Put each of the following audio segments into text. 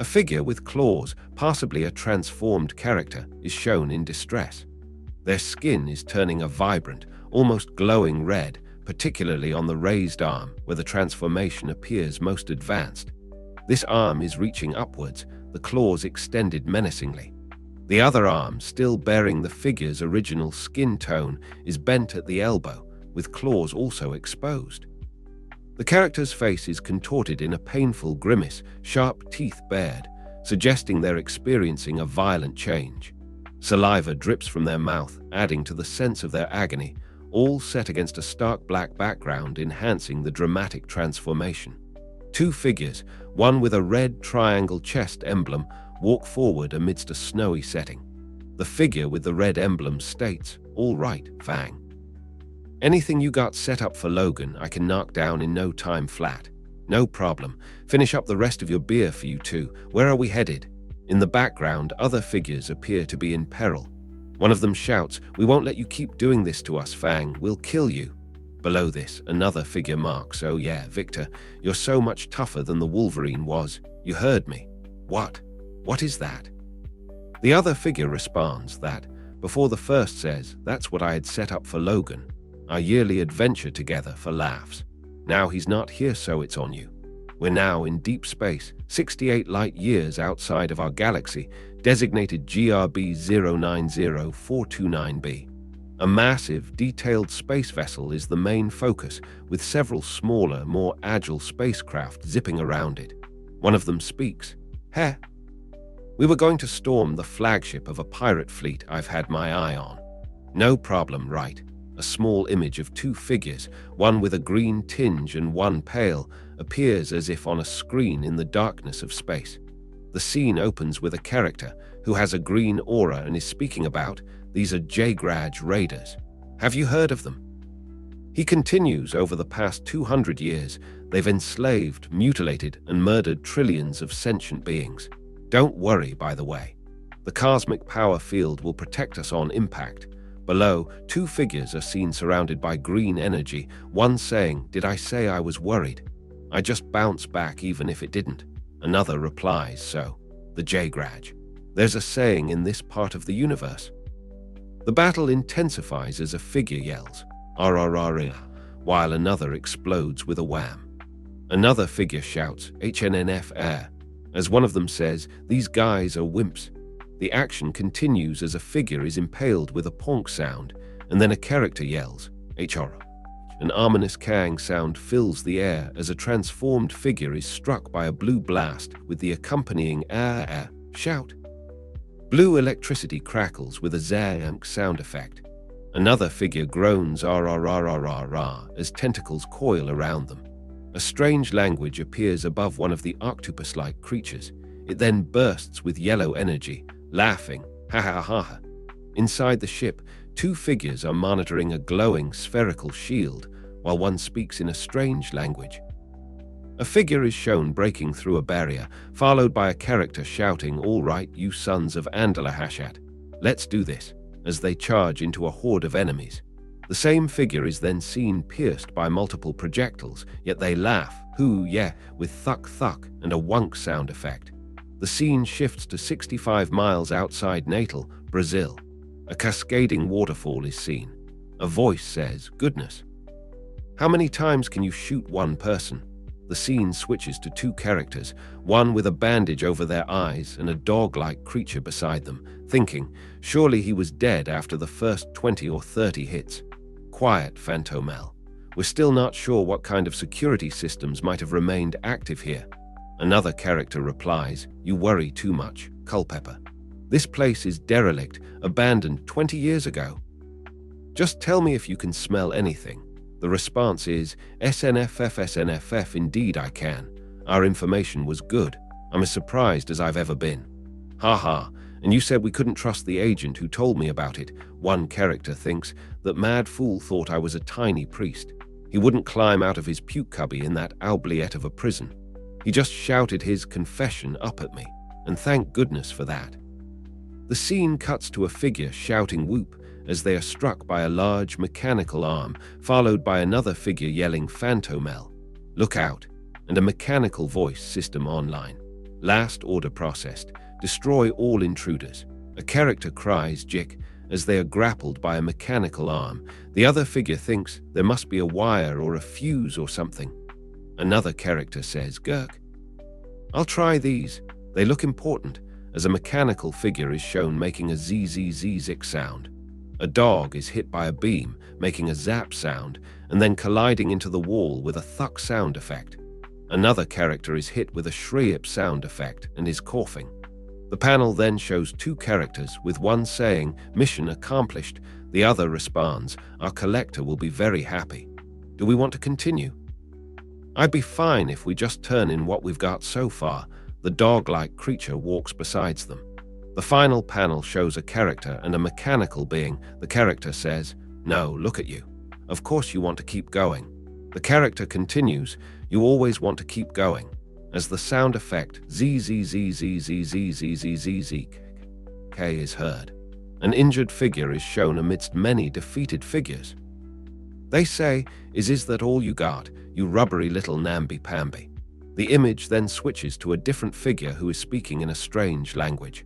A figure with claws, possibly a transformed character, is shown in distress. Their skin is turning a vibrant, almost glowing red, particularly on the raised arm, where the transformation appears most advanced. This arm is reaching upwards, the claws extended menacingly. The other arm, still bearing the figure's original skin tone, is bent at the elbow, with claws also exposed. The character's face is contorted in a painful grimace, sharp teeth bared, suggesting they're experiencing a violent change. Saliva drips from their mouth, adding to the sense of their agony, all set against a stark black background enhancing the dramatic transformation. Two figures, one with a red triangle chest emblem, walk forward amidst a snowy setting. The figure with the red emblem states, "All right, Fang. Anything you got set up for Logan, I can knock down in no time flat. No problem. Finish up the rest of your beer for you two. Where are we headed?" In the background, other figures appear to be in peril. One of them shouts, "We won't let you keep doing this to us, Fang. We'll kill you." Below this, another figure marks, "Oh yeah, Victor, you're so much tougher than the Wolverine was. You heard me." "What? What is that?" The other figure responds that, before the first says, "That's what I had set up for Logan. Our yearly adventure together for laughs. Now he's not here, so it's on you. We're now in deep space, 68 light years outside of our galaxy, designated GRB 090429b. A massive, detailed space vessel is the main focus, with several smaller, more agile spacecraft zipping around it. One of them speaks. "Heh. We were going to storm the flagship of a pirate fleet I've had my eye on." "No problem, right?" A small image of two figures, one with a green tinge and one pale, appears as if on a screen in the darkness of space. The scene opens with a character who has a green aura and is speaking about, "These are J-Graj raiders. Have you heard of them?" He continues, "Over the past 200 years, they've enslaved, mutilated, and murdered trillions of sentient beings. Don't worry, by the way. The cosmic power field will protect us on impact." Below, two figures are seen surrounded by green energy, one saying, "Did I say I was worried? I just bounce back even if it didn't." Another replies, "So, the J-Graj. There's a saying in this part of the universe." The battle intensifies as a figure yells, "RRR," while another explodes with a wham. Another figure shouts, "HNNF air," as one of them says, "These guys are wimps." The action continues as a figure is impaled with a ponk sound, and then a character yells, "HR." An ominous cang sound fills the air as a transformed figure is struck by a blue blast with the accompanying "ah" shout. Blue electricity crackles with a zank sound effect. Another figure groans "RRRRRR" as tentacles coil around them. A strange language appears above one of the octopus-like creatures. It then bursts with yellow energy, laughing, "Ha ha ha ha." Inside the ship, two figures are monitoring a glowing spherical shield, while one speaks in a strange language. A figure is shown breaking through a barrier, followed by a character shouting, "All right, you sons of Andalahashat. Let's do this," as they charge into a horde of enemies. The same figure is then seen pierced by multiple projectiles, yet they laugh, "Hoo yeah," with thuck thuck and a wunk sound effect. The scene shifts to 65 miles outside Natal, Brazil. A cascading waterfall is seen. A voice says, "Goodness. How many times can you shoot one person?" The scene switches to two characters, one with a bandage over their eyes and a dog-like creature beside them, thinking, surely he was dead after the first 20 or 30 hits. "Quiet, Phantomel. We're still not sure what kind of security systems might have remained active here." Another character replies, "You worry too much, Culpepper. This place is derelict, abandoned 20 years ago. Just tell me if you can smell anything." The response is, SNFF, indeed I can. Our information was good. I'm as surprised as I've ever been." "Ha ha, and you said we couldn't trust the agent who told me about it." One character thinks, "That mad fool thought I was a tiny priest. He wouldn't climb out of his puke cubby in that oubliette of a prison. He just shouted his confession up at me, and thank goodness for that." The scene cuts to a figure shouting "whoop" as they are struck by a large mechanical arm, followed by another figure yelling "Phantomel, look out," and a mechanical voice system online. Last order processed. Destroy all intruders. A character cries Jick as they are grappled by a mechanical arm. The other figure thinks there must be a wire or a fuse or something. Another character says Gurk. I'll try these. They look important, as a mechanical figure is shown making a zzz sound. A dog is hit by a beam, making a zap sound, and then colliding into the wall with a thuck sound effect. Another character is hit with a shriep sound effect and is coughing. The panel then shows two characters, with one saying, "Mission accomplished." The other responds, "Our collector will be very happy." Do we want to continue? I'd be fine if we just turn in what we've got so far. The dog-like creature walks beside them. The final panel shows a character and a mechanical being. The character says, "No, look at you. Of course you want to keep going." The character continues, "You always want to keep going," as the sound effect ZZZZZZZZZZK is heard. An injured figure is shown amidst many defeated figures. They say, Is that all you got, you rubbery little namby-pamby?" The image then switches to a different figure who is speaking in a strange language.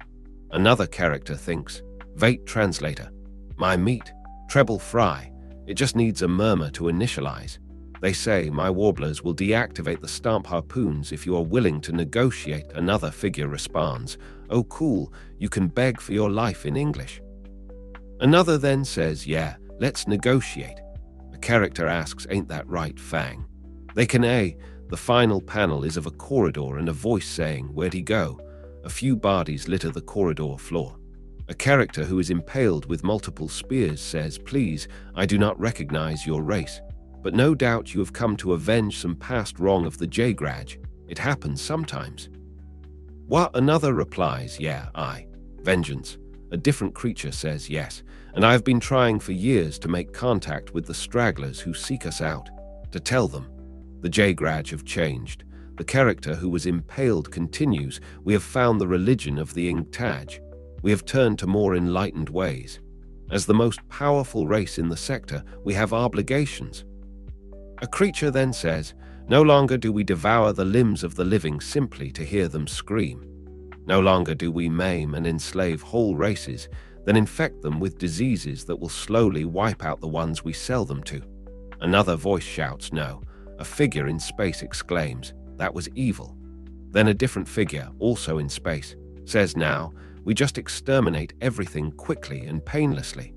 Another character thinks, "Vait translator. My meat, treble fry. It just needs a murmur to initialize." They say, "My warblers will deactivate the stamp harpoons if you are willing to negotiate." Another figure responds, "Oh cool, you can beg for your life in English." Another then says, "Yeah, let's negotiate." A character asks, "Ain't that right, Fang?" They can The final panel is of a corridor and a voice saying, "Where'd he go?" A few bodies litter the corridor floor. A character who is impaled with multiple spears says, "Please, I do not recognize your race. But no doubt you have come to avenge some past wrong of the J-Graj. It happens sometimes." What? Another replies, "Yeah, vengeance." A different creature says, "Yes, and I have been trying for years to make contact with the stragglers who seek us out, to tell them. The J-Graj have changed." The character who was impaled continues, "We have found the religion of the Ingtaj. We have turned to more enlightened ways. As the most powerful race in the sector, we have obligations." A creature then says, "No longer do we devour the limbs of the living simply to hear them scream. No longer do we maim and enslave whole races, then infect them with diseases that will slowly wipe out the ones we sell them to." Another voice shouts, "No." A figure in space exclaims, "That was evil." Then a different figure, also in space, says, "Now, we just exterminate everything quickly and painlessly.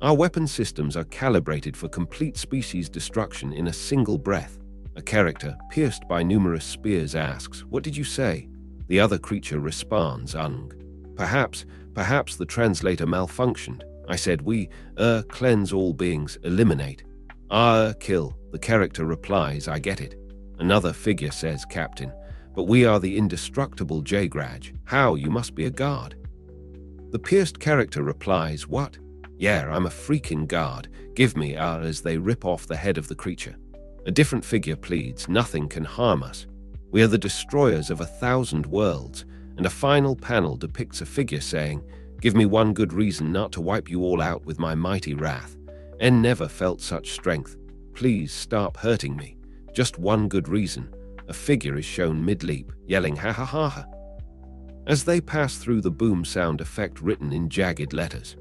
Our weapon systems are calibrated for complete species destruction in a single breath." A character, pierced by numerous spears, asks, "What did you say?" The other creature responds, Perhaps the translator malfunctioned. I said we, cleanse all beings, eliminate. Kill." The character replies, "I get it." Another figure says, "Captain, but we are the indestructible J-Graj. How? You must be a guard." The pierced character replies, "What? Yeah, I'm a freaking guard. Give me," as they rip off the head of the creature. A different figure pleads, "Nothing can harm us. We are the destroyers of 1,000 worlds." And a final panel depicts a figure saying, "Give me one good reason not to wipe you all out with my mighty wrath. N never felt such strength. Please stop hurting me. Just one good reason." A figure is shown mid-leap, yelling, "Ha ha ha ha," as they pass through the boom sound effect written in jagged letters.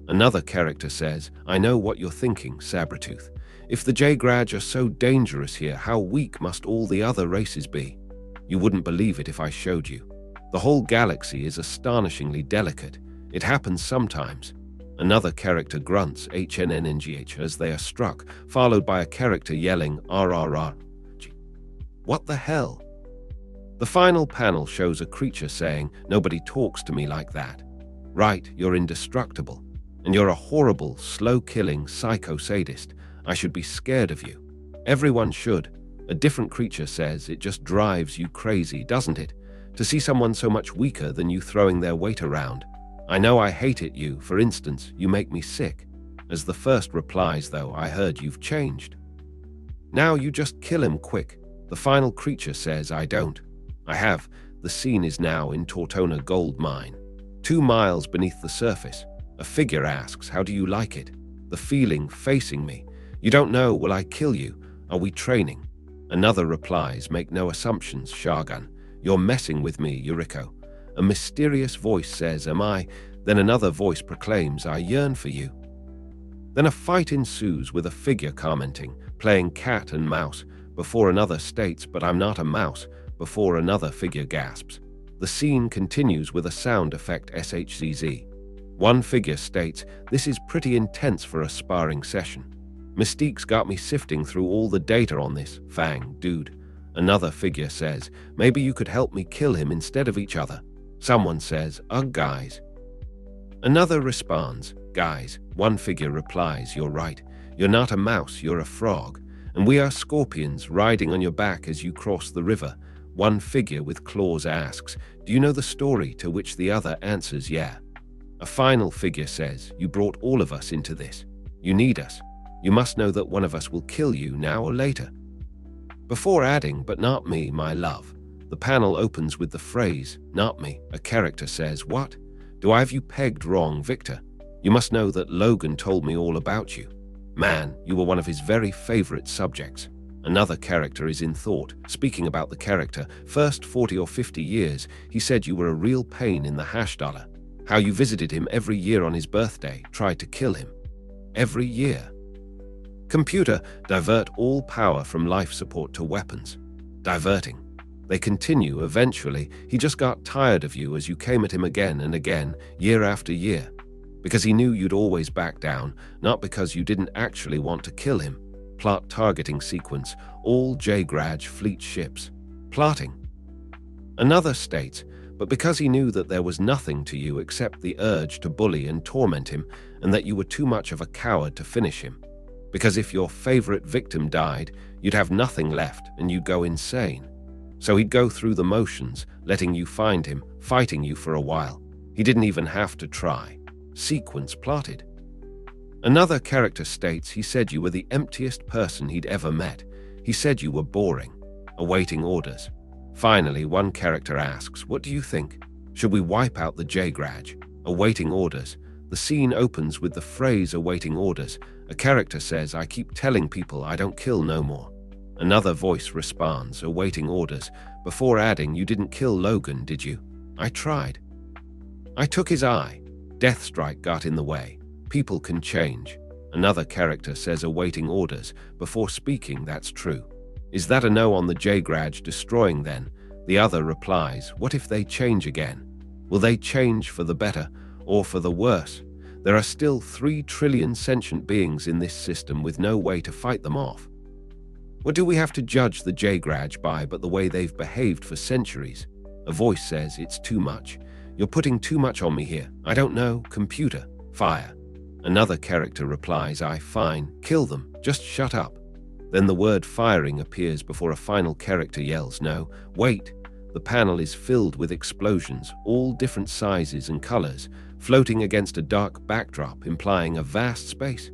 Another character says, "I know what you're thinking, Sabretooth. If the J-Graj are so dangerous here, how weak must all the other races be? You wouldn't believe it if I showed you. The whole galaxy is astonishingly delicate. It happens sometimes." Another character grunts HNNNGH as they are struck, followed by a character yelling RRR. What the hell? The final panel shows a creature saying, "Nobody talks to me like that. Right, you're indestructible. And you're a horrible, slow-killing psycho-sadist. I should be scared of you. Everyone should." A different creature says, "It just drives you crazy, doesn't it? To see someone so much weaker than you throwing their weight around. I know I hate it, you. For instance, you make me sick." As the first replies, though, "I heard you've changed. Now you just kill him quick." The final creature says, "I don't. I have." The scene is now in Tortona Gold Mine, 2 miles beneath the surface. A figure asks, "How do you like it?" The feeling facing me. "You don't know, will I kill you? Are we training?" Another replies, "Make no assumptions, Shargan. You're messing with me, Yuriko. A mysterious voice says, am I? Then another voice proclaims, I yearn for you. Then a fight ensues with a figure commenting, playing cat and mouse, before another states, but I'm not a mouse, before another figure gasps. The scene continues with a sound effect SHZZ. One figure states, this is pretty intense for a sparring session. Mystique's got me sifting through all the data on this, Fang, dude. Another figure says, maybe you could help me kill him instead of each other. Someone says, ugh, guys. Another responds, guys. One figure replies, you're right. You're not a mouse, you're a frog. And we are scorpions riding on your back as you cross the river. One figure with claws asks, do you know the story? To which the other answers, yeah. A final figure says, you brought all of us into this. You need us. You must know that one of us will kill you now or later. Before adding, but not me, my love. The panel opens with the phrase, not me. A character says, what? Do I have you pegged wrong, Victor? You must know that Logan told me all about you. Man, you were one of his very favorite subjects. Another character is in thought, speaking about the character. First 40 or 50 years, he said you were a real pain in the $. How you visited him every year on his birthday, tried to kill him. Every year. Computer, divert all power from life support to weapons. Diverting. They continue. Eventually, he just got tired of you as you came at him again and again, year after year. Because he knew you'd always back down, not because you didn't actually want to kill him. Plot targeting sequence, all J-Graj fleet ships. Plotting. Another states, but because he knew that there was nothing to you except the urge to bully and torment him, and that you were too much of a coward to finish him. Because if your favorite victim died, you'd have nothing left and you'd go insane. So he'd go through the motions, letting you find him, fighting you for a while. He didn't even have to try. Sequence plotted. Another character states he said you were the emptiest person he'd ever met. He said you were boring, awaiting orders. Finally, one character asks, what do you think? Should we wipe out the J-Graj? Awaiting orders. The scene opens with the phrase awaiting orders. A character says, I keep telling people I don't kill no more. Another voice responds, awaiting orders, before adding, you didn't kill Logan, did you? I tried. I took his eye. Deathstrike got in the way. People can change. Another character says, awaiting orders, before speaking, that's true. Is that a no on the J-Graj destroying then? The other replies, what if they change again? Will they change for the better or for the worse? There are still 3 trillion sentient beings in this system with no way to fight them off. What do we have to judge the J-Graj by but the way they've behaved for centuries? A voice says, it's too much. You're putting too much on me here. I don't know. Computer. Fire. Another character replies, fine. Kill them. Just shut up. Then the word firing appears before a final character yells, no, wait. The panel is filled with explosions, all different sizes and colors, floating against a dark backdrop implying a vast space.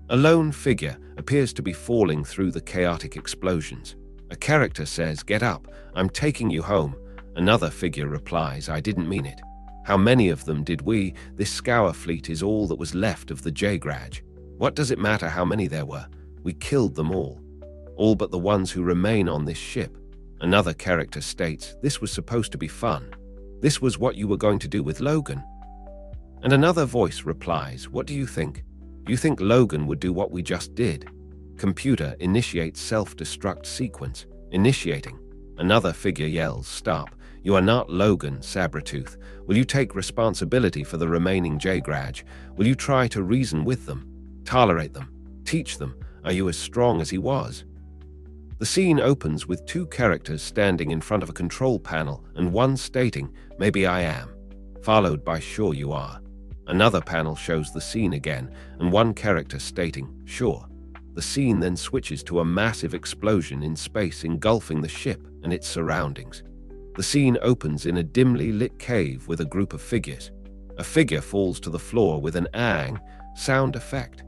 A lone figure appears to be falling through the chaotic explosions. A character says, get up, I'm taking you home. Another figure replies, I didn't mean it. How many of them did we? This scour fleet is all that was left of the J-Graj. What does it matter how many there were? We killed them all. All but the ones who remain on this ship. Another character states, this was supposed to be fun. This was what you were going to do with Logan. And another voice replies, what do you think? You think Logan would do what we just did? Computer, initiate self-destruct sequence. Initiating. Another figure yells, stop. You are not Logan, Sabretooth. Will you take responsibility for the remaining J-Graj? Will you try to reason with them? Tolerate them? Teach them? Are you as strong as he was? The scene opens with 2 characters standing in front of a control panel and one stating, maybe I am, followed by sure you are. Another panel shows the scene again and one character stating, sure. The scene then switches to a massive explosion in space engulfing the ship and its surroundings. The scene opens in a dimly lit cave with a group of figures. A figure falls to the floor with an "ang" sound effect.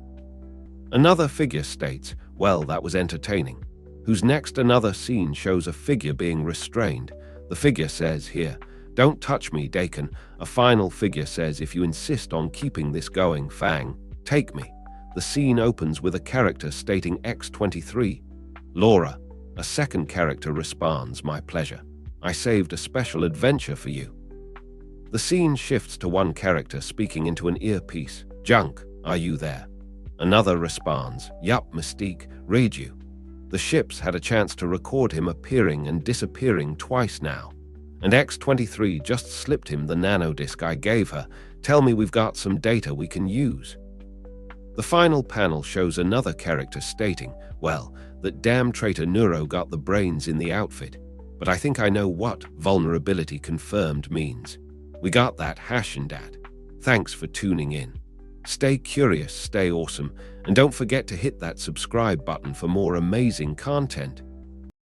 Another figure states, well, that was entertaining. Who's next? Another scene shows a figure being restrained. The figure says, here, don't touch me, Dakin. A final figure says, if you insist on keeping this going, Fang, take me. The scene opens with a character stating X23. Laura. A second character responds, my pleasure. I saved a special adventure for you." The scene shifts to one character speaking into an earpiece. "Junk, are you there?" Another responds, "Yup, Mystique, read you." The ships had a chance to record him appearing and disappearing twice now. And X-23 just slipped him the nanodisk I gave her. Tell me we've got some data we can use. The final panel shows another character stating, well, that damn traitor Neuro got the brains in the outfit. But I think I know what vulnerability confirmed means. We got that hash and dat. Thanks for tuning in. Stay curious, stay awesome, and don't forget to hit that subscribe button for more amazing content.